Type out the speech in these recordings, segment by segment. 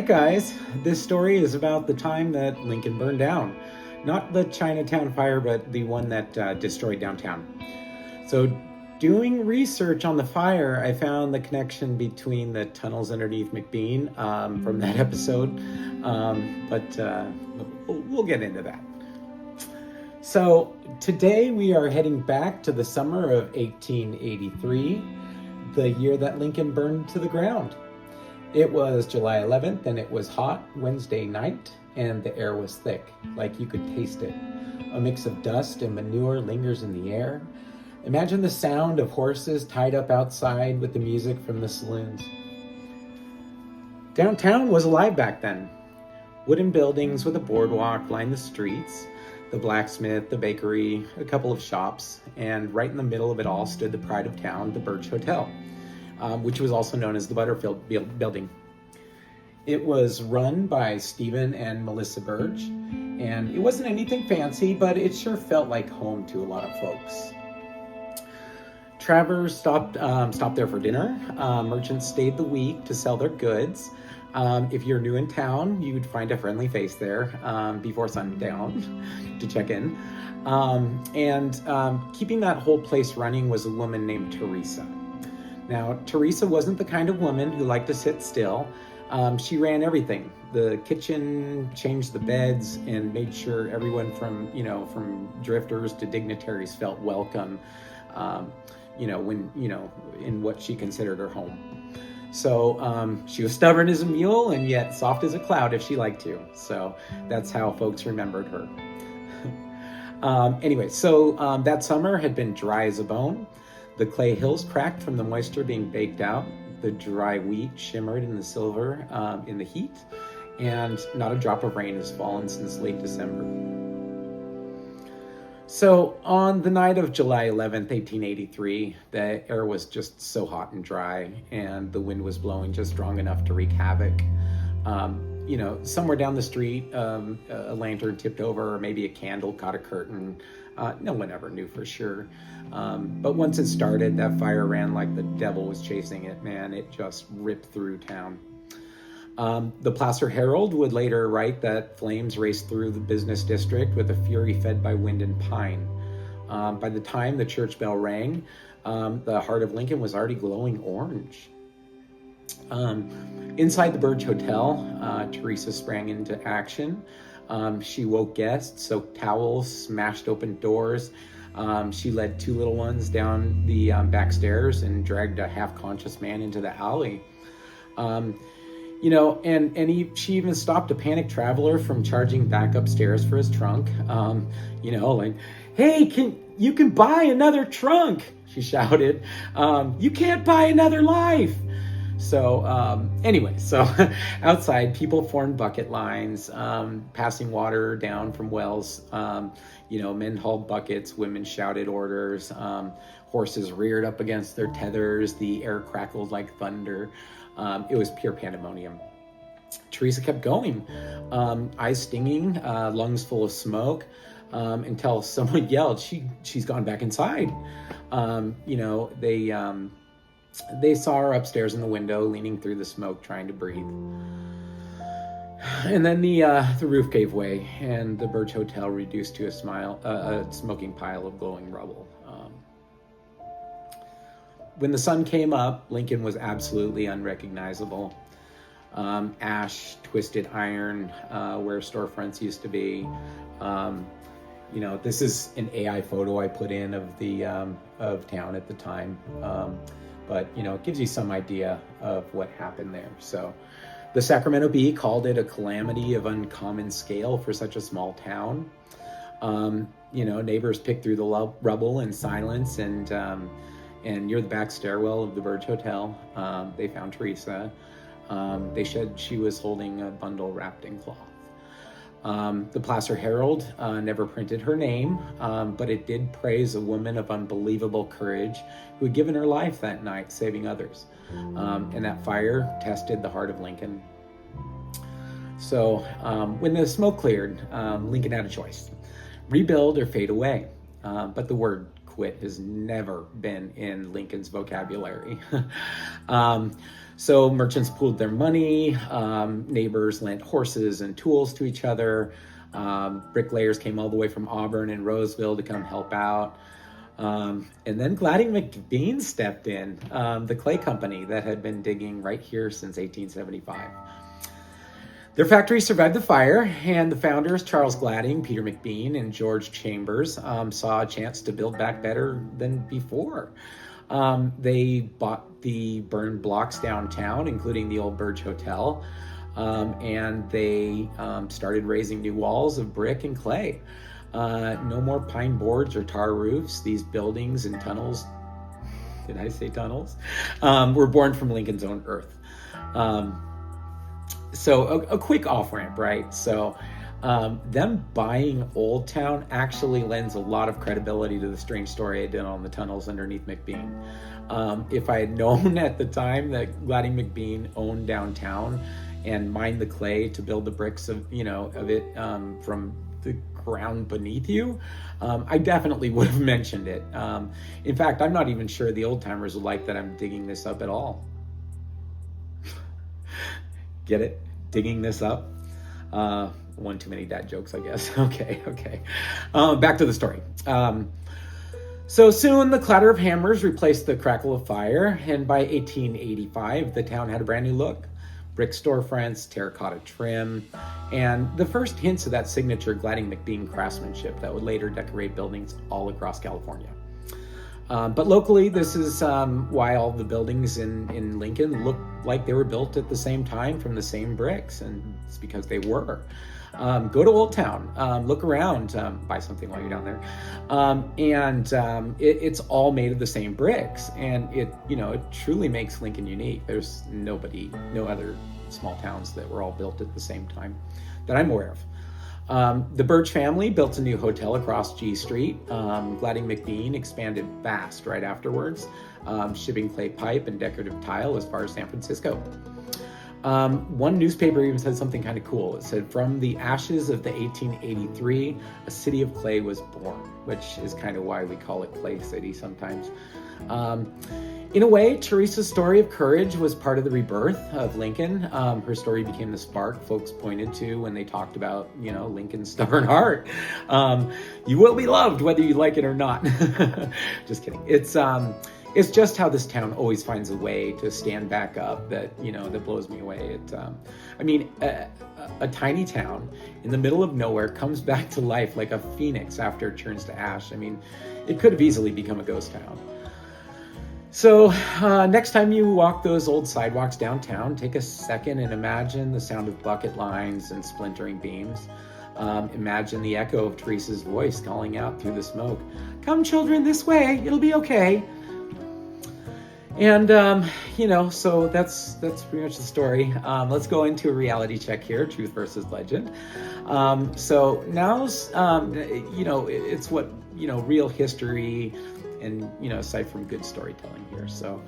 right, guys, this story is about the time that Lincoln burned down. Not the Chinatown fire, but the one that destroyed downtown. So, doing research on the fire, I found the connection between the tunnels underneath McBean from that episode, but we'll get into that. So, today we are heading back to the summer of 1883, the year that Lincoln burned to the ground. It was July 11th, and it was hot Wednesday night, and the air was thick, like you could taste it. A mix of dust and manure lingers in the air. Imagine the sound of horses tied up outside with the music from the saloons. Downtown was alive back then. Wooden buildings with a boardwalk lined the streets, the blacksmith, the bakery, a couple of shops, and right in the middle of it all stood the pride of town, the Birch Hotel, which was also known as the Butterfield Building. It was run by Stephen and Melissa Birch, and it wasn't anything fancy, but it sure felt like home to a lot of folks. Travelers stopped there for dinner. Merchants stayed the week to sell their goods. If you're new in town, you'd find a friendly face there before sundown to check in. Keeping that whole place running was a woman named Teresa. Now, Teresa wasn't the kind of woman who liked to sit still. She ran everything. The kitchen, changed the beds, and made sure everyone from drifters to dignitaries felt welcome, in what she considered her home. So she was stubborn as a mule and yet soft as a cloud if she liked to. So that's how folks remembered her. That summer had been dry as a bone. The clay hills cracked from the moisture being baked out. The dry wheat shimmered in the silver in the heat, and not a drop of rain has fallen since late December. So on the night of July 11th, 1883, the air was just so hot and dry, and the wind was blowing just strong enough to wreak havoc. Somewhere down the street, a lantern tipped over, or maybe a candle caught a curtain. No one ever knew for sure. But once it started, that fire ran like the devil was chasing it, man. It just ripped through town. The Placer Herald would later write that flames raced through the business district with a fury fed by wind and pine. By the time the church bell rang, the heart of Lincoln was already glowing orange. Inside the Birch Hotel, Teresa sprang into action. She woke guests, soaked towels, smashed open doors. She led two little ones down the back stairs and dragged a half-conscious man into the alley. She even stopped a panicked traveler from charging back upstairs for his trunk. Hey, you can buy another trunk, she shouted. You can't buy another life. So outside, people formed bucket lines, passing water down from wells. Men hauled buckets, women shouted orders, horses reared up against their tethers, the air crackled like thunder. It was pure pandemonium. Teresa kept going, eyes stinging, lungs full of smoke, until someone yelled, she's gone back inside. They saw her upstairs in the window, leaning through the smoke, trying to breathe. And then the roof gave way, and the Birch Hotel reduced to a smoking pile of glowing rubble. When the sun came up, Lincoln was absolutely unrecognizable. Ash, twisted iron, where storefronts used to be. This is an AI photo I put in of the of town at the time. But it gives you some idea of what happened there. So the Sacramento Bee called it a calamity of uncommon scale for such a small town. Neighbors picked through the rubble in silence, and near the back stairwell of the Birch Hotel, they found Teresa. They said she was holding a bundle wrapped in cloth. The Placer Herald never printed her name, but it did praise a woman of unbelievable courage who had given her life that night, saving others. And that fire tested the heart of Lincoln. So when the smoke cleared, Lincoln had a choice: rebuild or fade away. But the word quit has never been in Lincoln's vocabulary. So merchants pooled their money, neighbors lent horses and tools to each other, bricklayers came all the way from Auburn and Roseville to come help out. And then Gladding McBean stepped in, the clay company that had been digging right here since 1875. Their factory survived the fire, and the founders, Charles Gladding, Peter McBean, and George Chambers, saw a chance to build back better than before. They bought the burned blocks downtown, including the old Burge Hotel, and they started raising new walls of brick and clay. No more pine boards or tar roofs. These buildings and tunnels, did I say tunnels? Were born from Lincoln's own earth. So a quick off-ramp, right? So them buying Old Town actually lends a lot of credibility to the strange story I did on the tunnels underneath McBean. If I had known at the time that Gladding McBean owned downtown and mined the clay to build the bricks of it from the ground beneath you, I definitely would have mentioned it. In fact, I'm not even sure the old timers would like that I'm digging this up at all. Get it? Digging this up? One too many dad jokes, I guess. Okay. Back to the story. So soon the clatter of hammers replaced the crackle of fire, and by 1885, the town had a brand new look. Brick storefronts, terracotta trim, and the first hints of that signature Gladding McBean craftsmanship that would later decorate buildings all across California. But locally, this is why all the buildings in Lincoln look like they were built at the same time from the same bricks, and it's because they were. Go to Old Town, look around, buy something while you're down there, and it's all made of the same bricks, and it truly makes Lincoln unique. There's no other small towns that were all built at the same time that I'm aware of. The Burge family built a new hotel across G Street. Gladding McBean expanded fast right afterwards, shipping clay pipe and decorative tile as far as San Francisco. One newspaper even said something kind of cool. It said, "From the ashes of the 1883, a city of clay was born," which is kind of why we call it Clay City sometimes. In a way, Teresa's story of courage was part of the rebirth of Lincoln. Her story became the spark folks pointed to when they talked about, Lincoln's stubborn heart. You will be loved whether you like it or not. Just kidding. It's just how this town always finds a way to stand back up that blows me away. A tiny town in the middle of nowhere comes back to life like a phoenix after it turns to ash. It could have easily become a ghost town. So next time you walk those old sidewalks downtown, take a second and imagine the sound of bucket lines and splintering beams. Imagine the echo of Teresa's voice calling out through the smoke, "Come children, this way, it'll be okay." And, so that's pretty much the story. Let's go into a reality check here, truth versus legend. So now's, it's what, real history and, aside from good storytelling here. So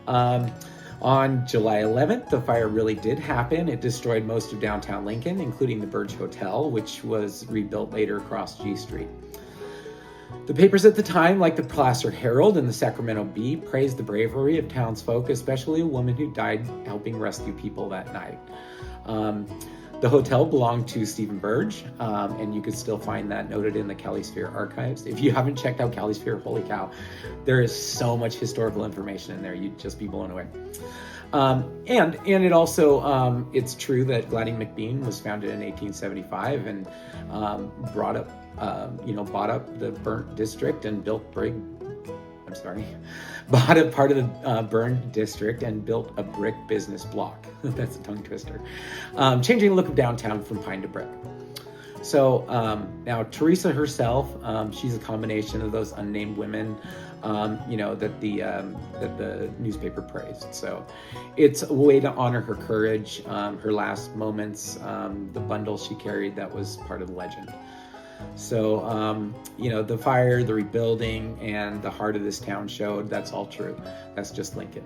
on July 11th, the fire really did happen. It destroyed most of downtown Lincoln, including the Burge Hotel, which was rebuilt later across G Street. The papers at the time, like the Placer Herald and the Sacramento Bee, praised the bravery of townsfolk, especially a woman who died helping rescue people that night. The hotel belonged to Stephen Burge, and you could still find that noted in the Calisphere archives. If you haven't checked out Calisphere, holy cow, there is so much historical information in there. You'd just be blown away. And it also, it's true that Gladding McBean was founded in 1875 and bought up the burnt district and bought a part of the burned district and built a brick business block. That's a tongue twister. Changing the look of downtown from pine to brick. So now Teresa herself, she's a combination of those unnamed women, that the newspaper praised. So it's a way to honor her courage, her last moments, the bundle she carried that was part of the legend. So, the fire, the rebuilding, and the heart of this town showed that's all true. That's just Lincoln.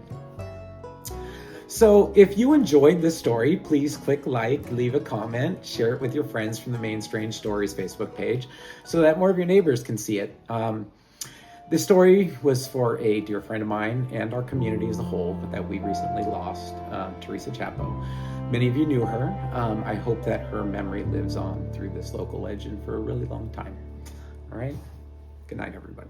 So if you enjoyed this story, please click like, leave a comment, share it with your friends from the Main Strange Stories Facebook page so that more of your neighbors can see it. This story was for a dear friend of mine and our community as a whole that we recently lost, Teresa Chapo. Many of you knew her. I hope that her memory lives on through this local legend for a really long time. All right. Good night, everybody.